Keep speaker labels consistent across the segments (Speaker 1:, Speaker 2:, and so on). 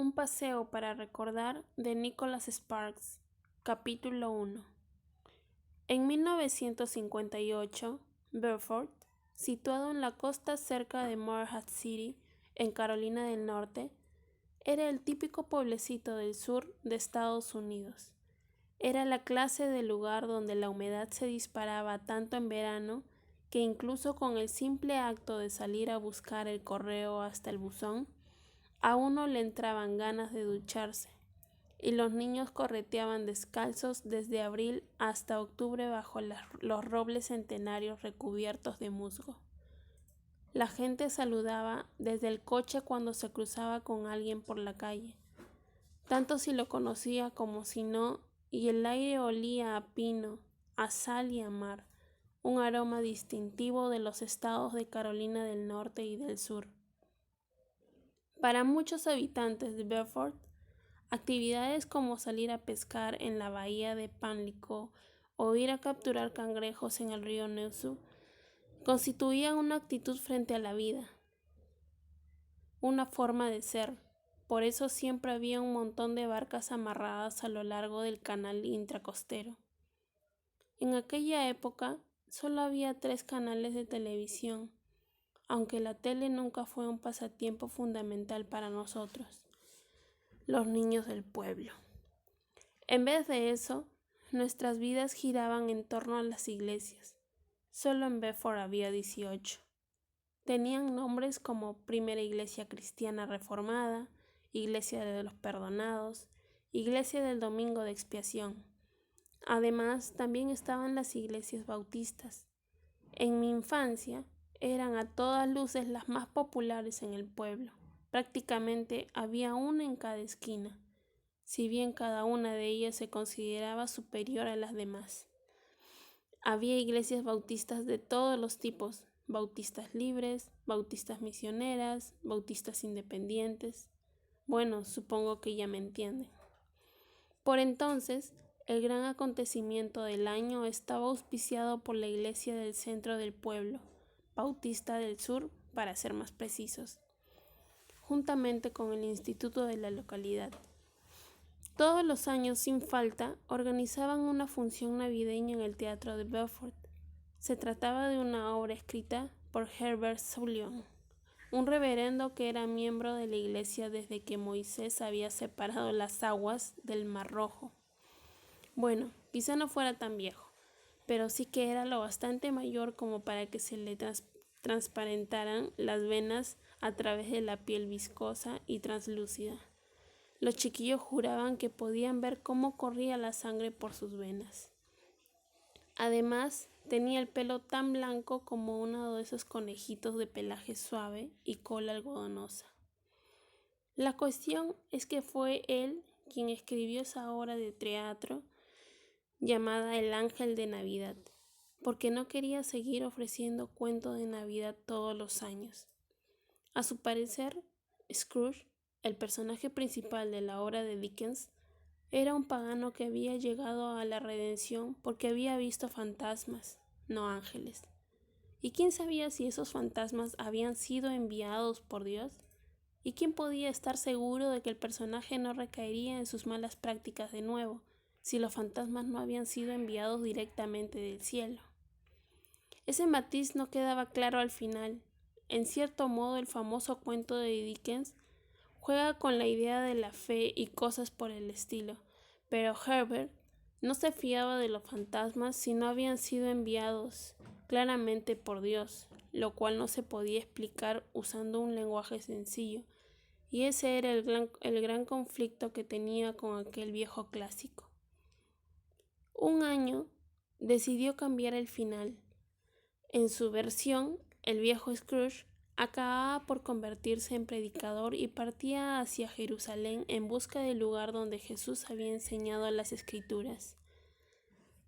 Speaker 1: Un paseo para recordar de Nicholas Sparks, capítulo 1. En 1958, Beaufort, situado en la costa cerca de Morehead City, en Carolina del Norte, era el típico pueblecito del sur de Estados Unidos. Era la clase de lugar donde la humedad se disparaba tanto en verano que incluso con el simple acto de salir a buscar el correo hasta el buzón, a uno le entraban ganas de ducharse, y los niños correteaban descalzos desde abril hasta octubre bajo los robles centenarios recubiertos de musgo. La gente saludaba desde el coche cuando se cruzaba con alguien por la calle, tanto si lo conocía como si no, y el aire olía a pino, a sal y a mar, un aroma distintivo de los estados de Carolina del Norte y del Sur. Para muchos habitantes de Beaufort, actividades como salir a pescar en la bahía de Pamlico o ir a capturar cangrejos en el río Neusu constituían una actitud frente a la vida, una forma de ser. Por eso siempre había un montón de barcas amarradas a lo largo del canal intracostero. En aquella época solo había 3 canales de televisión, aunque la tele nunca fue un pasatiempo fundamental para nosotros, los niños del pueblo. En vez de eso, nuestras vidas giraban en torno a las iglesias. Solo en Beaufort había 18. Tenían nombres como Primera Iglesia Cristiana Reformada, Iglesia de los Perdonados, Iglesia del Domingo de Expiación. Además, también estaban las iglesias bautistas. En mi infancia, eran a todas luces las más populares en el pueblo. Prácticamente había una en cada esquina, si bien cada una de ellas se consideraba superior a las demás. Había iglesias bautistas de todos los tipos, bautistas libres, bautistas misioneras, bautistas independientes. Bueno, supongo que ya me entienden. Por entonces, el gran acontecimiento del año estaba auspiciado por la iglesia del centro del pueblo, Bautista del Sur, para ser más precisos, juntamente con el instituto de la localidad. Todos los años, sin falta, organizaban una función navideña en el Teatro de Beaufort. Se trataba de una obra escrita por Herbert Sullivan, un reverendo que era miembro de la iglesia desde que Moisés había separado las aguas del Mar Rojo. Bueno, quizá no fuera tan viejo, pero sí que era lo bastante mayor como para que se le transparentaran las venas a través de la piel viscosa y translúcida. Los chiquillos juraban que podían ver cómo corría la sangre por sus venas. Además, tenía el pelo tan blanco como uno de esos conejitos de pelaje suave y cola algodonosa. La cuestión es que fue él quien escribió esa obra de teatro llamada El Ángel de Navidad, porque no quería seguir ofreciendo cuentos de Navidad todos los años. A su parecer, Scrooge, el personaje principal de la obra de Dickens, era un pagano que había llegado a la redención porque había visto fantasmas, no ángeles. ¿Y quién sabía si esos fantasmas habían sido enviados por Dios? ¿Y quién podía estar seguro de que el personaje no recaería en sus malas prácticas de nuevo, si los fantasmas no habían sido enviados directamente del cielo? Ese matiz no quedaba claro al final. En cierto modo, el famoso cuento de Dickens juega con la idea de la fe y cosas por el estilo, pero Herbert no se fiaba de los fantasmas si no habían sido enviados claramente por Dios, lo cual no se podía explicar usando un lenguaje sencillo, y ese era el gran conflicto que tenía con aquel viejo clásico. Un año decidió cambiar el final. En su versión, el viejo Scrooge acababa por convertirse en predicador y partía hacia Jerusalén en busca del lugar donde Jesús había enseñado las Escrituras.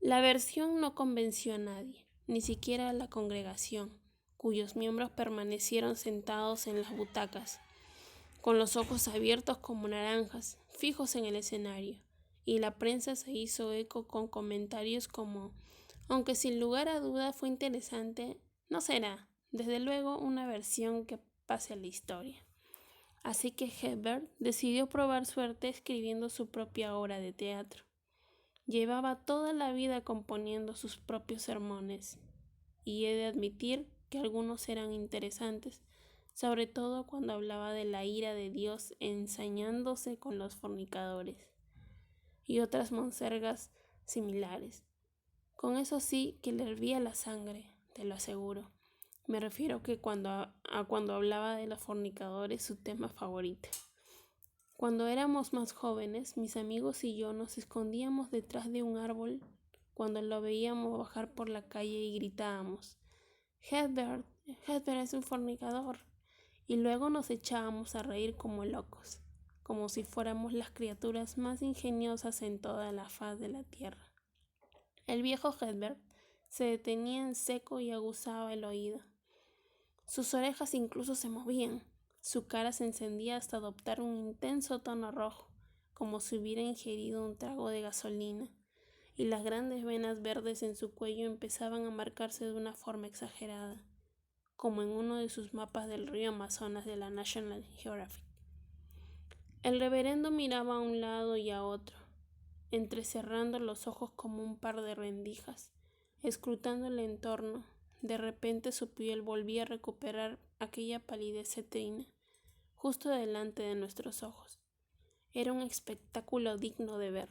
Speaker 1: La versión no convenció a nadie, ni siquiera a la congregación, cuyos miembros permanecieron sentados en las butacas, con los ojos abiertos como naranjas, fijos en el escenario, y la prensa se hizo eco con comentarios como: aunque sin lugar a duda fue interesante, no será, desde luego, una versión que pase a la historia. Así que Hedberg decidió probar suerte escribiendo su propia obra de teatro. Llevaba toda la vida componiendo sus propios sermones, y he de admitir que algunos eran interesantes, sobre todo cuando hablaba de la ira de Dios ensañándose con los fornicadores, y otras monsergas similares. Con eso sí que le hervía la sangre, te lo aseguro. Me refiero que cuando hablaba de los fornicadores, su tema favorito. Cuando éramos más jóvenes, mis amigos y yo nos escondíamos detrás de un árbol cuando lo veíamos bajar por la calle y gritábamos: Hedberg, Hedberg es un fornicador. Y luego nos echábamos a reír como locos, como si fuéramos las criaturas más ingeniosas en toda la faz de la tierra. El viejo Hedberg se detenía en seco y aguzaba el oído. Sus orejas incluso se movían. Su cara se encendía hasta adoptar un intenso tono rojo, como si hubiera ingerido un trago de gasolina, y las grandes venas verdes en su cuello empezaban a marcarse de una forma exagerada, como en uno de sus mapas del río Amazonas de la National Geographic. El reverendo miraba a un lado y a otro, entrecerrando los ojos como un par de rendijas, escrutando el entorno. De repente su piel volvía a recuperar aquella palidez cetrina, justo delante de nuestros ojos. Era un espectáculo digno de ver.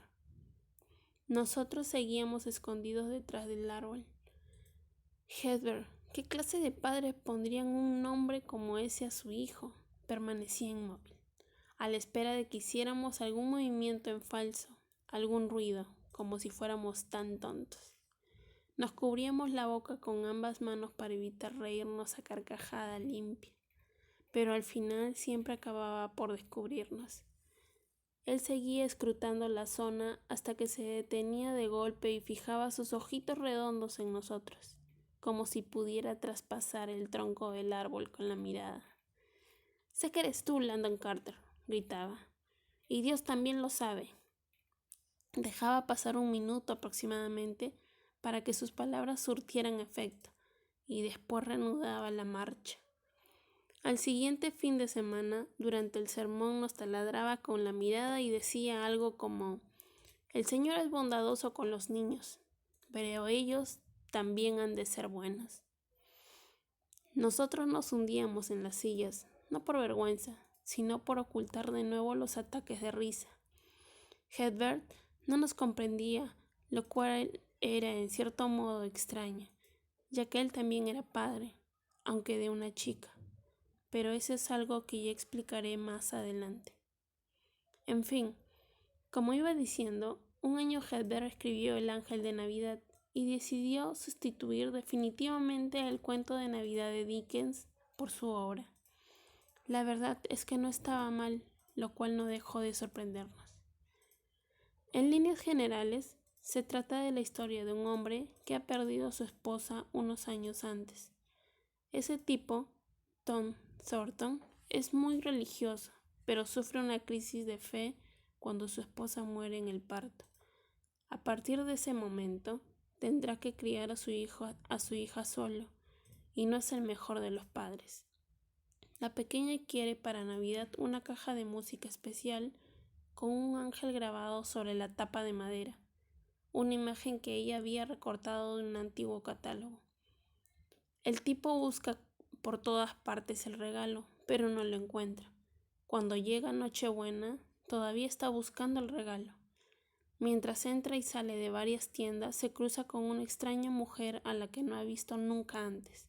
Speaker 1: Nosotros seguíamos escondidos detrás del árbol. Hedberg, ¿qué clase de padres pondrían un nombre como ese a su hijo? Permanecía inmóvil, a la espera de que hiciéramos algún movimiento en falso, algún ruido, como si fuéramos tan tontos. Nos cubríamos la boca con ambas manos para evitar reírnos a carcajada limpia, pero al final siempre acababa por descubrirnos. Él seguía escrutando la zona hasta que se detenía de golpe y fijaba sus ojitos redondos en nosotros, como si pudiera traspasar el tronco del árbol con la mirada. «Sé que eres tú, Landon Carter», gritaba, «y Dios también lo sabe». Dejaba pasar un minuto aproximadamente para que sus palabras surtieran efecto, y después reanudaba la marcha. Al siguiente fin de semana, durante el sermón, nos taladraba con la mirada y decía algo como: «El Señor es bondadoso con los niños, pero ellos también han de ser buenos». Nosotros nos hundíamos en las sillas, no por vergüenza, sino por ocultar de nuevo los ataques de risa. Hedberg no nos comprendía, lo cual era en cierto modo extraño, ya que él también era padre, aunque de una chica, pero eso es algo que ya explicaré más adelante. En fin, como iba diciendo, un año Hedberg escribió El Ángel de Navidad y decidió sustituir definitivamente el cuento de Navidad de Dickens por su obra. La verdad es que no estaba mal, lo cual no dejó de sorprendernos. En líneas generales, se trata de la historia de un hombre que ha perdido a su esposa unos años antes. Ese tipo, Tom Thornton, es muy religioso, pero sufre una crisis de fe cuando su esposa muere en el parto. A partir de ese momento, tendrá que criar a su hija solo, y no es el mejor de los padres. La pequeña quiere para Navidad una caja de música especial con un ángel grabado sobre la tapa de madera, una imagen que ella había recortado de un antiguo catálogo. El tipo busca por todas partes el regalo, pero no lo encuentra. Cuando llega Nochebuena, todavía está buscando el regalo. Mientras entra y sale de varias tiendas, se cruza con una extraña mujer a la que no ha visto nunca antes,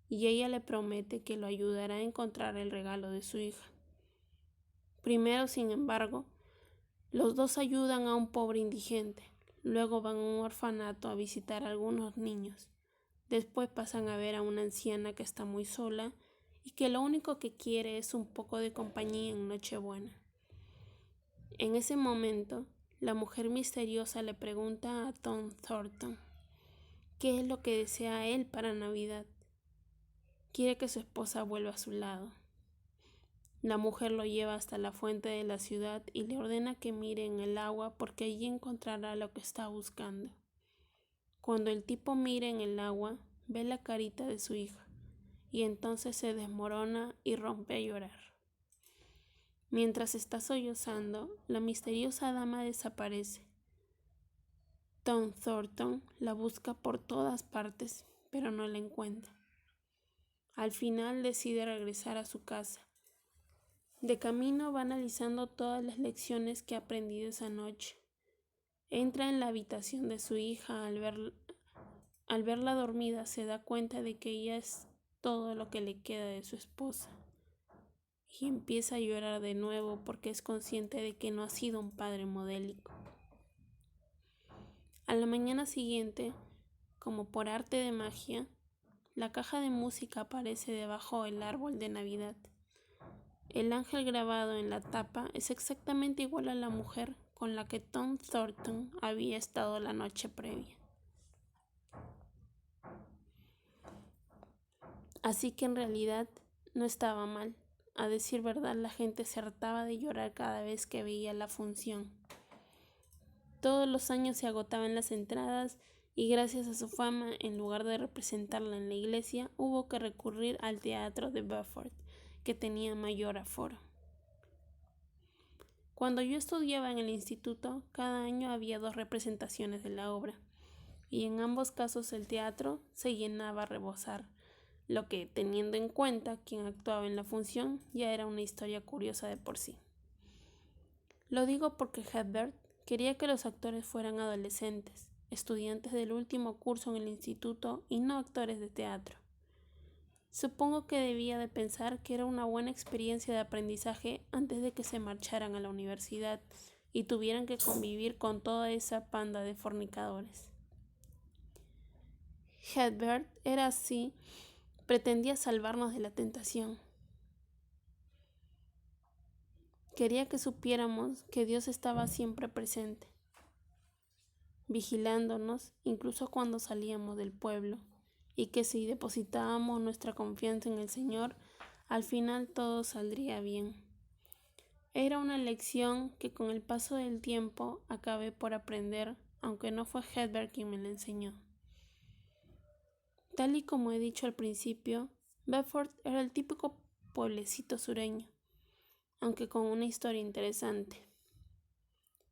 Speaker 1: y ella le promete que lo ayudará a encontrar el regalo de su hija. Primero, sin embargo, los dos ayudan a un pobre indigente, luego van a un orfanato a visitar a algunos niños, después pasan a ver a una anciana que está muy sola y que lo único que quiere es un poco de compañía en Nochebuena. En ese momento, la mujer misteriosa le pregunta a Tom Thornton qué es lo que desea él para Navidad. Quiere que su esposa vuelva a su lado. La mujer lo lleva hasta la fuente de la ciudad y le ordena que mire en el agua porque allí encontrará lo que está buscando. Cuando el tipo mira en el agua, ve la carita de su hija y entonces se desmorona y rompe a llorar. Mientras está sollozando, la misteriosa dama desaparece. Tom Thornton la busca por todas partes, pero no la encuentra. Al final decide regresar a su casa. De camino va analizando todas las lecciones que ha aprendido esa noche. Entra en la habitación de su hija. Al verla dormida se da cuenta de que ella es todo lo que le queda de su esposa. Y empieza a llorar de nuevo porque es consciente de que no ha sido un padre modélico. A la mañana siguiente, como por arte de magia, la caja de música aparece debajo del árbol de Navidad. El ángel grabado en la tapa es exactamente igual a la mujer con la que Tom Thornton había estado la noche previa. Así que en realidad no estaba mal. A decir verdad, la gente se hartaba de llorar cada vez que veía la función. Todos los años se agotaban las entradas y gracias a su fama, en lugar de representarla en la iglesia, hubo que recurrir al teatro de Beaufort, que tenía mayor aforo. Cuando yo estudiaba en el instituto, cada año había 2 representaciones de la obra, y en ambos casos el teatro se llenaba a rebosar, lo que, teniendo en cuenta quién actuaba en la función, ya era una historia curiosa de por sí. Lo digo porque Hedberg quería que los actores fueran adolescentes, estudiantes del último curso en el instituto y no actores de teatro. Supongo que debía de pensar que era una buena experiencia de aprendizaje antes de que se marcharan a la universidad y tuvieran que convivir con toda esa panda de fornicadores. Hedberg era así, pretendía salvarnos de la tentación. Quería que supiéramos que Dios estaba siempre presente, vigilándonos incluso cuando salíamos del pueblo, y que si depositábamos nuestra confianza en el Señor, al final todo saldría bien. Era una lección que con el paso del tiempo acabé por aprender, aunque no fue Hedberg quien me la enseñó. Tal y como he dicho al principio, Beaufort era el típico pueblecito sureño, aunque con una historia interesante.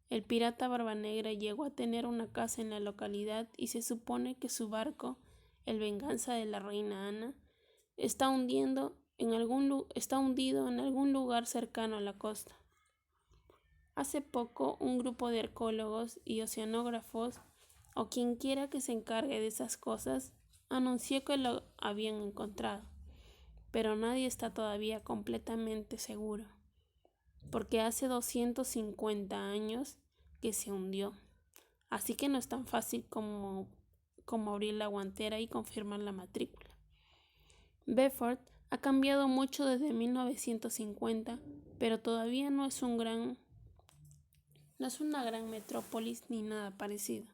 Speaker 1: El pirata Barbanegra llegó a tener una casa en la localidad y se supone que su barco, el Venganza de la Reina Ana, está hundido en algún lugar cercano a la costa. Hace poco, un grupo de arqueólogos y oceanógrafos, o quien quiera que se encargue de esas cosas, anunció que lo habían encontrado, pero nadie está todavía completamente seguro, porque hace 250 años que se hundió, así que no es tan fácil como abrir la guantera y confirmar la matrícula. Beaufort ha cambiado mucho desde 1950, pero todavía no es una gran metrópolis ni nada parecido.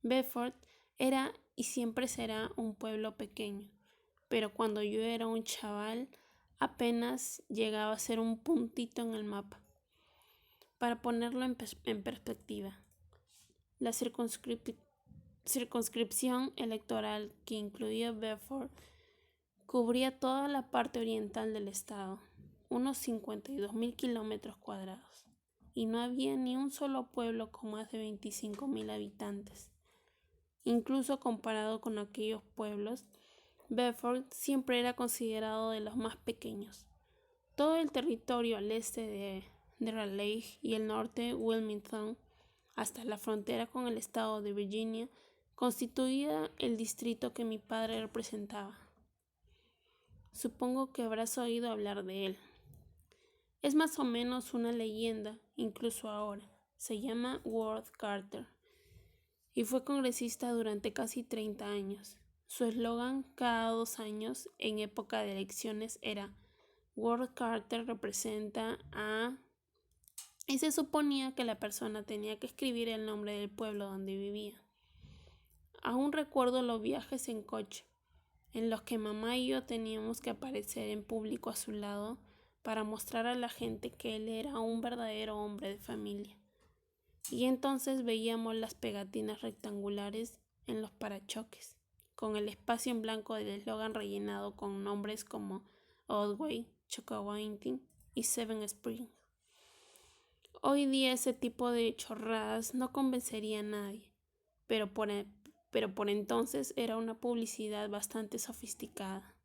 Speaker 1: Beaufort era y siempre será un pueblo pequeño, pero cuando yo era un chaval apenas llegaba a ser un puntito en el mapa. Para ponerlo en perspectiva, la circunscripción electoral que incluía Beaufort cubría toda la parte oriental del estado, unos 52.000 kilómetros cuadrados, y no había ni un solo pueblo con más de 25.000 habitantes. Incluso comparado con aquellos pueblos, Beaufort siempre era considerado de los más pequeños. Todo el territorio al este de Raleigh y el norte Wilmington, hasta la frontera con el estado de Virginia, constituía el distrito que mi padre representaba. Supongo que habrás oído hablar de él. Es más o menos una leyenda, incluso ahora. Se llama Worth Carter y fue congresista durante casi 30 años. Su eslogan cada 2 años en época de elecciones era Worth Carter representa a... y se suponía que la persona tenía que escribir el nombre del pueblo donde vivía. Aún recuerdo los viajes en coche, en los que mamá y yo teníamos que aparecer en público a su lado para mostrar a la gente que él era un verdadero hombre de familia. Y entonces veíamos las pegatinas rectangulares en los parachoques, con el espacio en blanco del eslogan rellenado con nombres como Oldway, Chocowainting y Seven Springs. Hoy día ese tipo de chorradas no convencería a nadie, pero por entonces era una publicidad bastante sofisticada.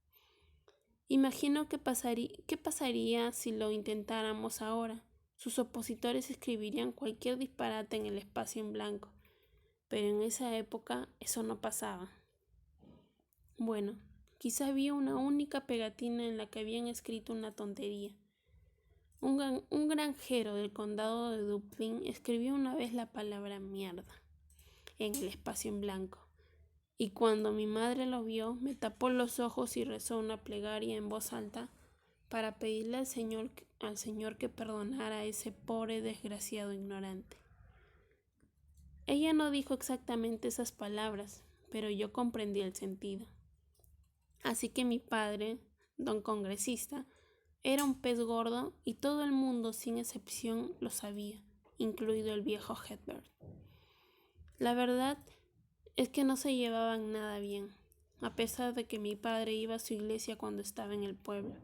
Speaker 1: Imagino qué pasaría si lo intentáramos ahora. Sus opositores escribirían cualquier disparate en el espacio en blanco, pero en esa época eso no pasaba. Bueno, quizá había una única pegatina en la que habían escrito una tontería. Un granjero del condado de Dublín escribió una vez la palabra mierda en el espacio en blanco, y cuando mi madre lo vio, me tapó los ojos y rezó una plegaria en voz alta para pedirle al Señor que perdonara a ese pobre desgraciado ignorante. Ella no dijo exactamente esas palabras, pero yo comprendí el sentido. Así que mi padre, don congresista, era un pez gordo y todo el mundo sin excepción lo sabía, incluido el viejo Hedberg. La verdad es que no se llevaban nada bien, a pesar de que mi padre iba a su iglesia cuando estaba en el pueblo,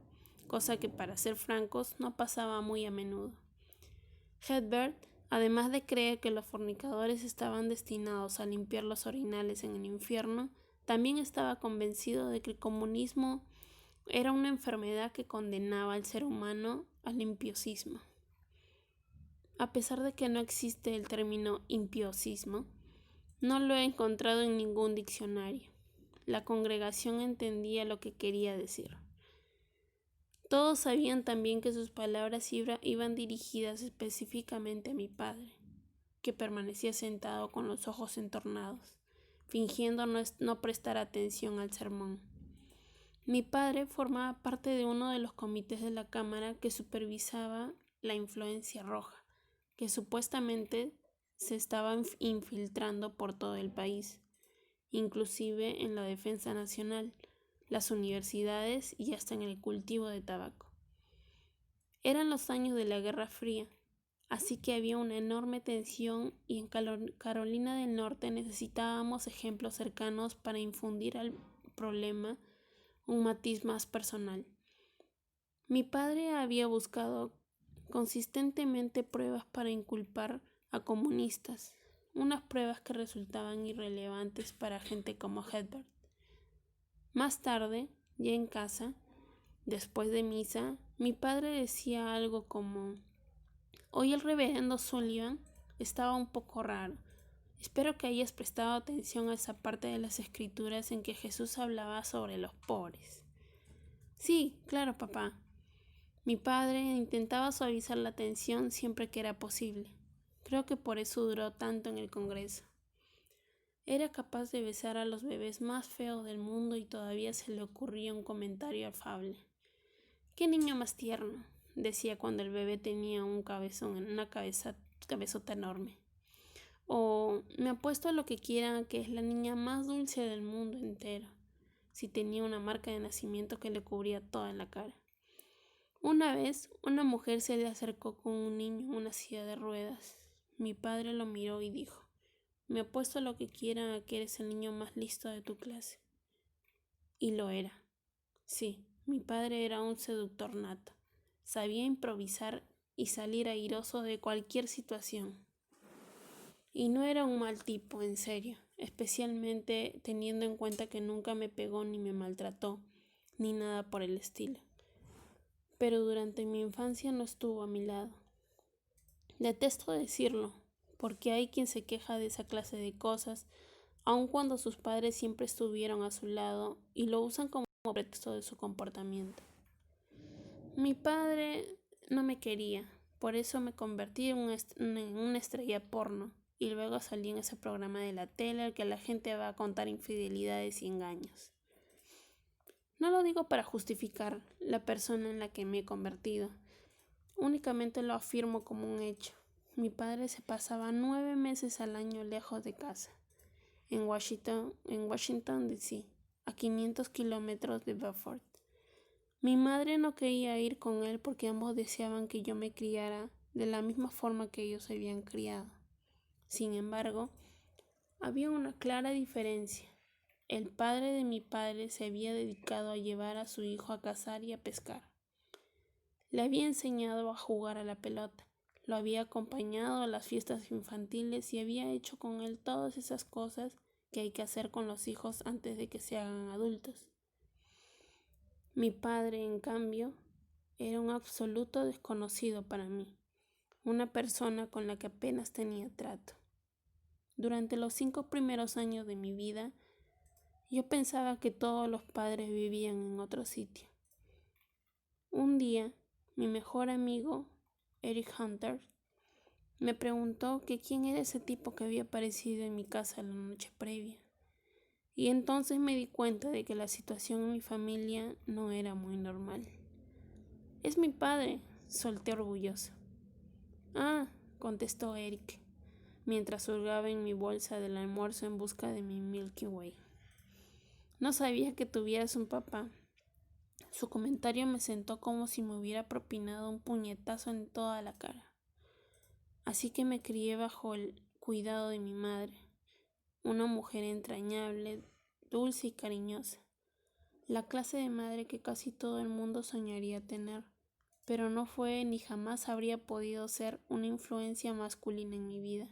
Speaker 1: cosa que para ser francos no pasaba muy a menudo. Hedberg, además de creer que los fornicadores estaban destinados a limpiar los orinales en el infierno, también estaba convencido de que el comunismo era una enfermedad que condenaba al ser humano al impiosismo. A pesar de que no existe el término impiosismo, no lo he encontrado en ningún diccionario. La congregación entendía lo que quería decir. Todos sabían también que sus palabras iban dirigidas específicamente a mi padre, que permanecía sentado con los ojos entornados, fingiendo no prestar atención al sermón. Mi padre formaba parte de uno de los comités de la Cámara que supervisaba la influencia roja, que supuestamente se estaba infiltrando por todo el país, inclusive en la defensa nacional, las universidades y hasta en el cultivo de tabaco. Eran los años de la Guerra Fría, así que había una enorme tensión y en Carolina del Norte necesitábamos ejemplos cercanos para infundir al problema un matiz más personal. Mi padre había buscado consistentemente pruebas para inculpar a comunistas, unas pruebas que resultaban irrelevantes para gente como Hedberg. Más tarde, ya en casa, después de misa, mi padre decía algo como: «Hoy el reverendo Sullivan estaba un poco raro. Espero que hayas prestado atención a esa parte de las escrituras en que Jesús hablaba sobre los pobres». «Sí, claro, papá». Mi padre intentaba suavizar la tensión siempre que era posible. Creo que por eso duró tanto en el Congreso. Era capaz de besar a los bebés más feos del mundo y todavía se le ocurría un comentario afable. «¡Qué niño más tierno!», decía cuando el bebé tenía un cabezón en una cabezota enorme. O «me apuesto a lo que quiera que es la niña más dulce del mundo entero», si tenía una marca de nacimiento que le cubría toda la cara. Una vez, una mujer se le acercó con un niño en una silla de ruedas. Mi padre lo miró y dijo: «Me apuesto a lo que quiera a que eres el niño más listo de tu clase». Y lo era. Sí, mi padre era un seductor nato. Sabía improvisar y salir airoso de cualquier situación. Y no era un mal tipo, en serio, especialmente teniendo en cuenta que nunca me pegó ni me maltrató, ni nada por el estilo. Pero durante mi infancia no estuvo a mi lado. Detesto decirlo, porque hay quien se queja de esa clase de cosas, aun cuando sus padres siempre estuvieron a su lado y lo usan como pretexto de su comportamiento. Mi padre no me quería, por eso me convertí en una estrella porno y luego salí en ese programa de la tele al que la gente va a contar infidelidades y engaños. No lo digo para justificar la persona en la que me he convertido, únicamente lo afirmo como un hecho. Mi padre se pasaba 9 meses al año lejos de casa, en Washington D.C., a 500 kilómetros de Beaufort. Mi madre no quería ir con él porque ambos deseaban que yo me criara de la misma forma que ellos se habían criado. Sin embargo, había una clara diferencia. El padre de mi padre se había dedicado a llevar a su hijo a cazar y a pescar. Le había enseñado a jugar a la pelota, Lo había acompañado a las fiestas infantiles y había hecho con él todas esas cosas que hay que hacer con los hijos antes de que se hagan adultos. Mi padre, en cambio, era un absoluto desconocido para mí, una persona con la que apenas tenía trato. Durante los 5 primeros años de mi vida, yo pensaba que todos los padres vivían en otro sitio. Un día, mi mejor amigo, Eric Hunter, me preguntó que quién era ese tipo que había aparecido en mi casa la noche previa. Y entonces me di cuenta de que la situación en mi familia no era muy normal. «Es mi padre», solté orgulloso. «Ah», contestó Eric, mientras hurgaba en mi bolsa del almuerzo en busca de mi Milky Way. «No sabía que tuvieras un papá». Su comentario me sentó como si me hubiera propinado un puñetazo en toda la cara. Así que me crié bajo el cuidado de mi madre, una mujer entrañable, dulce y cariñosa, la clase de madre que casi todo el mundo soñaría tener, pero no fue ni jamás habría podido ser una influencia masculina en mi vida.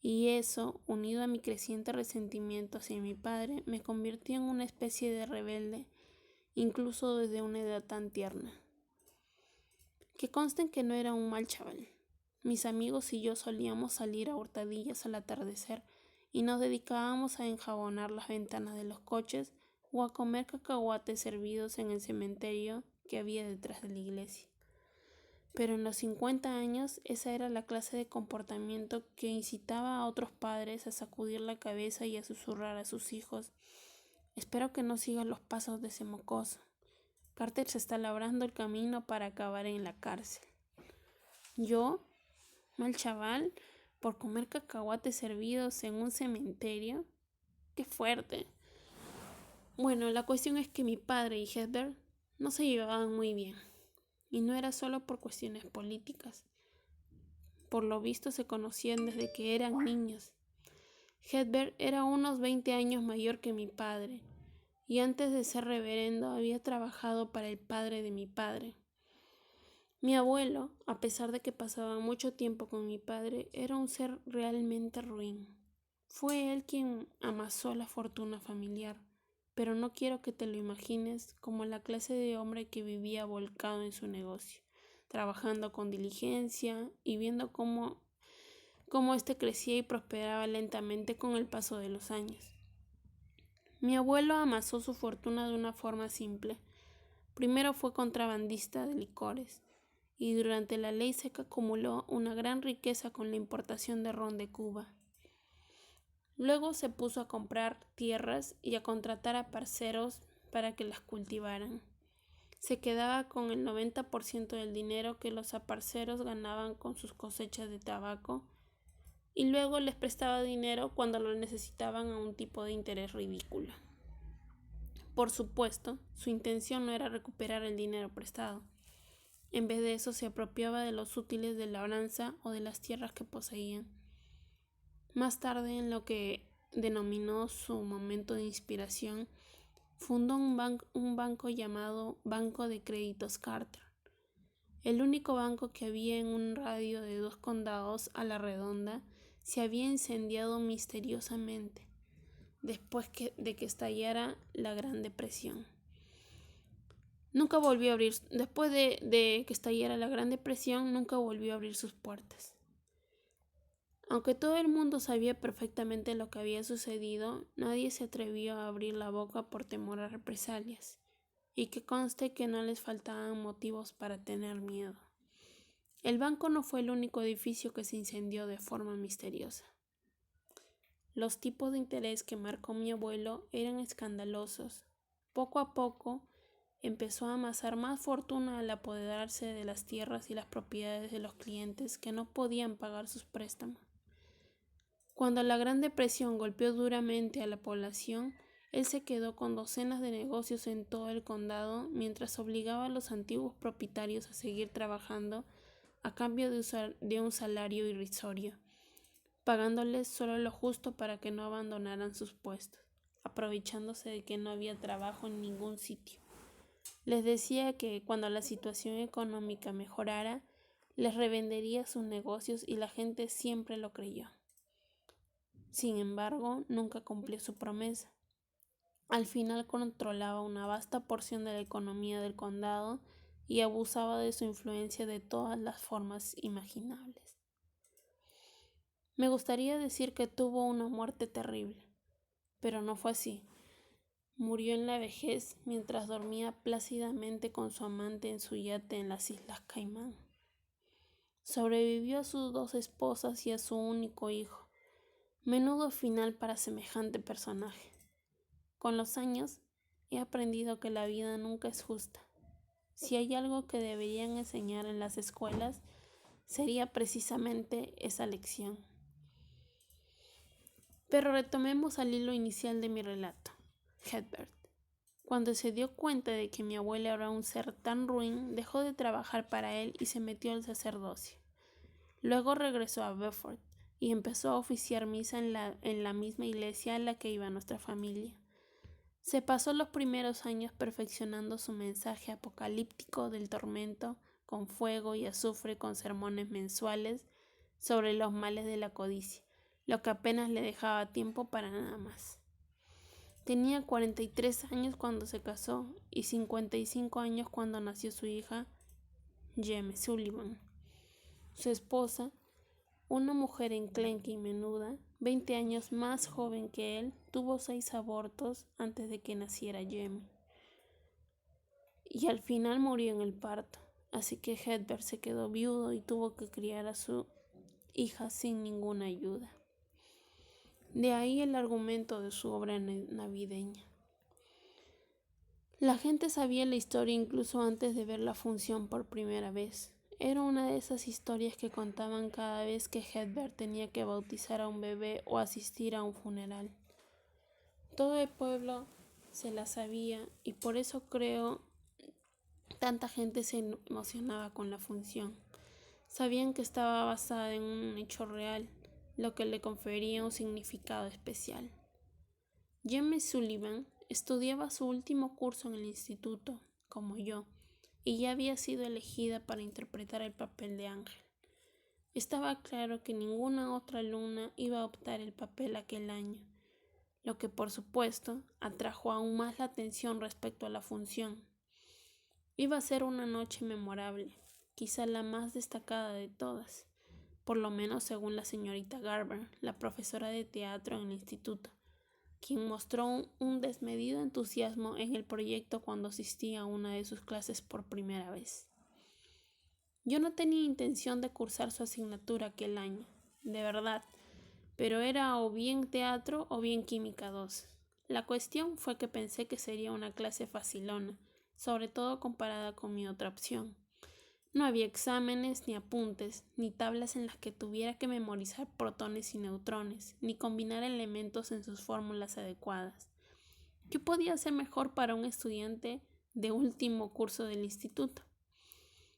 Speaker 1: Y eso, unido a mi creciente resentimiento hacia mi padre, me convirtió en una especie de rebelde, incluso desde una edad tan tierna. Que consten que no era un mal chaval. Mis amigos y yo solíamos salir a hurtadillas al atardecer y nos dedicábamos a enjabonar las ventanas de los coches o a comer cacahuates servidos en el cementerio que había detrás de la iglesia. Pero en los 50 años esa era la clase de comportamiento que incitaba a otros padres a sacudir la cabeza y a susurrar a sus hijos: «Espero que no sigas los pasos de ese mocoso. Carter se está labrando el camino para acabar en la cárcel». Yo, mal chaval, por comer cacahuates servidos en un cementerio. ¡Qué fuerte! Bueno, la cuestión es que mi padre y Hedberg no se llevaban muy bien. Y no era solo por cuestiones políticas. Por lo visto se conocían desde que eran niños. Hedberg era unos 20 años mayor que mi padre, y antes de ser reverendo había trabajado para el padre de mi padre. Mi abuelo, a pesar de que pasaba mucho tiempo con mi padre, era un ser realmente ruin. Fue él quien amasó la fortuna familiar, pero no quiero que te lo imagines como la clase de hombre que vivía volcado en su negocio, trabajando con diligencia y viendo cómo éste crecía y prosperaba lentamente con el paso de los años. Mi abuelo amasó su fortuna de una forma simple. Primero fue contrabandista de licores, y durante la ley seca acumuló una gran riqueza con la importación de ron de Cuba. Luego se puso a comprar tierras y a contratar a parceros para que las cultivaran. Se quedaba con el 90% del dinero que los aparceros ganaban con sus cosechas de tabaco y luego les prestaba dinero cuando lo necesitaban a un tipo de interés ridículo. Por supuesto, su intención no era recuperar el dinero prestado. En vez de eso se apropiaba de los útiles de labranza o de las tierras que poseían. Más tarde, en lo que denominó su momento de inspiración, fundó un banco llamado Banco de Créditos Carter, el único banco que había en un radio de 2 condados a la redonda. Se había incendiado misteriosamente después de que estallara la Gran Depresión. Nunca volvió a abrir, después de que estallara la Gran Depresión, nunca volvió a abrir sus puertas. Aunque todo el mundo sabía perfectamente lo que había sucedido, nadie se atrevió a abrir la boca por temor a represalias, y que conste que no les faltaban motivos para tener miedo. El banco no fue el único edificio que se incendió de forma misteriosa. Los tipos de interés que marcó mi abuelo eran escandalosos. Poco a poco empezó a amasar más fortuna al apoderarse de las tierras y las propiedades de los clientes que no podían pagar sus préstamos. Cuando la Gran Depresión golpeó duramente a la población, él se quedó con docenas de negocios en todo el condado mientras obligaba a los antiguos propietarios a seguir trabajando a cambio de un salario irrisorio, pagándoles solo lo justo para que no abandonaran sus puestos, aprovechándose de que no había trabajo en ningún sitio. Les decía que cuando la situación económica mejorara, les revendería sus negocios y la gente siempre lo creyó. Sin embargo, nunca cumplió su promesa. Al final controlaba una vasta porción de la economía del condado y abusaba de su influencia de todas las formas imaginables. Me gustaría decir que tuvo una muerte terrible, pero no fue así. Murió en la vejez mientras dormía plácidamente con su amante en su yate en las Islas Caimán. Sobrevivió a sus 2 esposas y a su único hijo. Menudo final para semejante personaje. Con los años he aprendido que la vida nunca es justa. Si hay algo que deberían enseñar en las escuelas, sería precisamente esa lección. Pero retomemos al hilo inicial de mi relato. Hedbert, cuando se dio cuenta de que mi abuelo era un ser tan ruin, dejó de trabajar para él y se metió al sacerdocio. Luego regresó a Beaufort y empezó a oficiar misa en la misma iglesia a la que iba nuestra familia. Se pasó los primeros años perfeccionando su mensaje apocalíptico del tormento con fuego y azufre, con sermones mensuales sobre los males de la codicia, lo que apenas le dejaba tiempo para nada más. Tenía 43 años cuando se casó y 55 años cuando nació su hija, James Sullivan. Su esposa, una mujer enclenque y menuda, 20 años más joven que él, tuvo 6 abortos antes de que naciera Jamie. Y al final murió en el parto, así que Hedbert se quedó viudo y tuvo que criar a su hija sin ninguna ayuda. De ahí el argumento de su obra navideña. La gente sabía la historia incluso antes de ver la función por primera vez. Era una de esas historias que contaban cada vez que Hedbert tenía que bautizar a un bebé o asistir a un funeral. Todo el pueblo se la sabía y por eso creo tanta gente se emocionaba con la función. Sabían que estaba basada en un hecho real, lo que le confería un significado especial. James Sullivan estudiaba su último curso en el instituto, como yo, y ya había sido elegida para interpretar el papel de Ángel. Estaba claro que ninguna otra alumna iba a optar el papel aquel año, lo que por supuesto atrajo aún más la atención respecto a la función. Iba a ser una noche memorable, quizá la más destacada de todas, por lo menos según la señorita Garber, la profesora de teatro en el instituto, quien mostró un desmedido entusiasmo en el proyecto cuando asistí a una de sus clases por primera vez. Yo no tenía intención de cursar su asignatura aquel año, de verdad, pero era o bien teatro o bien química 2. La cuestión fue que pensé que sería una clase facilona, sobre todo comparada con mi otra opción. No había exámenes, ni apuntes, ni tablas en las que tuviera que memorizar protones y neutrones, ni combinar elementos en sus fórmulas adecuadas. ¿Qué podía ser mejor para un estudiante de último curso del instituto?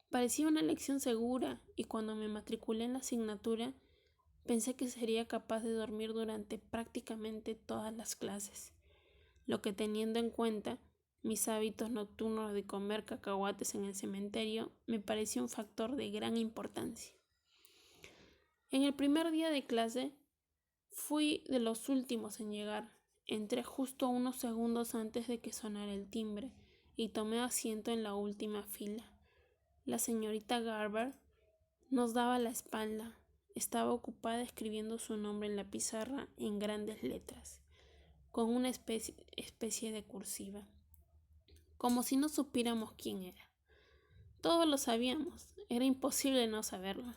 Speaker 1: Parecía una elección segura, y cuando me matriculé en la asignatura, pensé que sería capaz de dormir durante prácticamente todas las clases, lo que, teniendo en cuenta mis hábitos nocturnos de comer cacahuates en el cementerio, me pareció un factor de gran importancia. En el primer día de clase fui de los últimos en llegar. Entré justo unos segundos antes de que sonara el timbre y tomé asiento en la última fila. La señorita Garber nos daba la espalda. Estaba ocupada escribiendo su nombre en la pizarra en grandes letras, con una especie de cursiva, como si no supiéramos quién era. Todos lo sabíamos, era imposible no saberlo.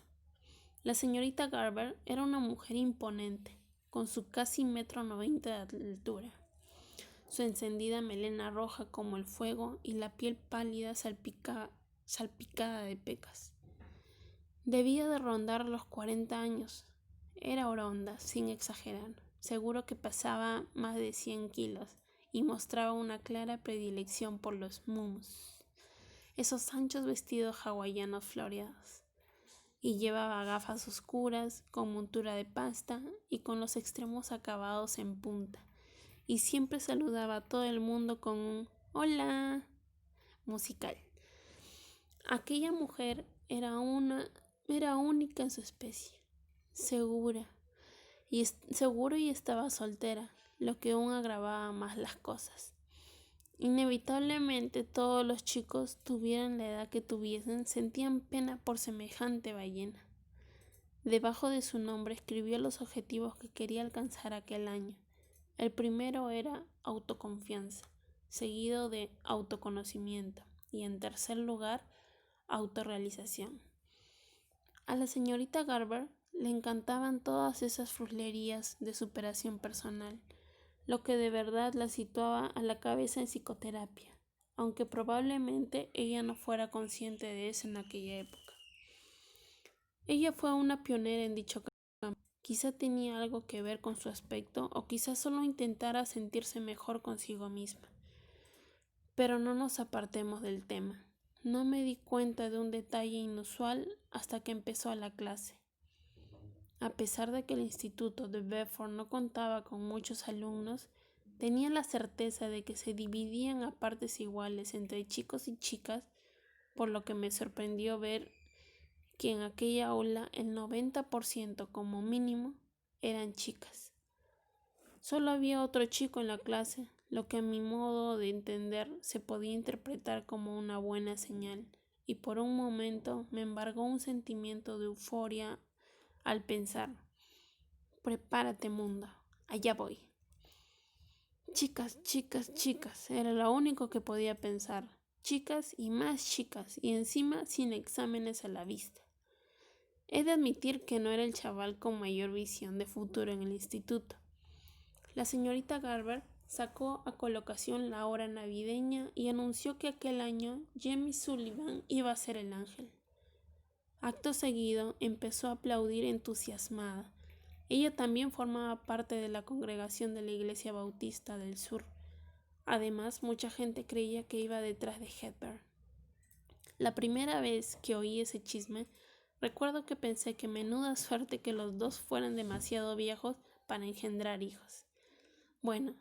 Speaker 1: La señorita Garber era una mujer imponente, con su casi 1,90 m de altura, su encendida melena roja como el fuego y la piel pálida salpicada de pecas. Debía de rondar los 40 años. Era oronda, sin exagerar. Seguro que pesaba más de 100 kilos y mostraba una clara predilección por los mums, esos anchos vestidos hawaianos floreados, y llevaba gafas oscuras con montura de pasta y con los extremos acabados en punta, y siempre saludaba a todo el mundo con un «hola» musical. Aquella mujer era una Era única en su especie, seguro y estaba soltera, lo que aún agravaba más las cosas. Inevitablemente todos los chicos, tuvieran la edad que tuviesen, sentían pena por semejante ballena. Debajo de su nombre escribió los objetivos que quería alcanzar aquel año. El primero era autoconfianza, seguido de autoconocimiento y en tercer lugar, autorrealización. A la señorita Garber le encantaban todas esas fruslerías de superación personal, lo que de verdad la situaba a la cabeza en psicoterapia, aunque probablemente ella no fuera consciente de eso en aquella época. Ella fue una pionera en dicho campo. Quizá tenía algo que ver con su aspecto o quizá solo intentara sentirse mejor consigo misma. Pero no nos apartemos del tema. No me di cuenta de un detalle inusual hasta que empezó la clase. A pesar de que el instituto de Bedford no contaba con muchos alumnos, tenía la certeza de que se dividían a partes iguales entre chicos y chicas, por lo que me sorprendió ver que en aquella aula el 90% como mínimo eran chicas. Solo había otro chico en la clase, lo que a mi modo de entender se podía interpretar como una buena señal, y por un momento me embargó un sentimiento de euforia al pensar: prepárate, mundo, allá voy. Chicas, chicas, chicas, era lo único que podía pensar. Chicas y más chicas, y encima sin exámenes a la vista. He de admitir que no era el chaval con mayor visión de futuro en el instituto. La señorita Garber sacó a colocación la hora navideña y anunció que aquel año Jamie Sullivan iba a ser el ángel. Acto seguido empezó a aplaudir entusiasmada. Ella también formaba parte de la congregación de la Iglesia Bautista del Sur. Además, mucha gente creía que iba detrás de Hepburn. La primera vez que oí ese chisme, recuerdo que pensé que menuda suerte que los dos fueran demasiado viejos para engendrar hijos. Bueno,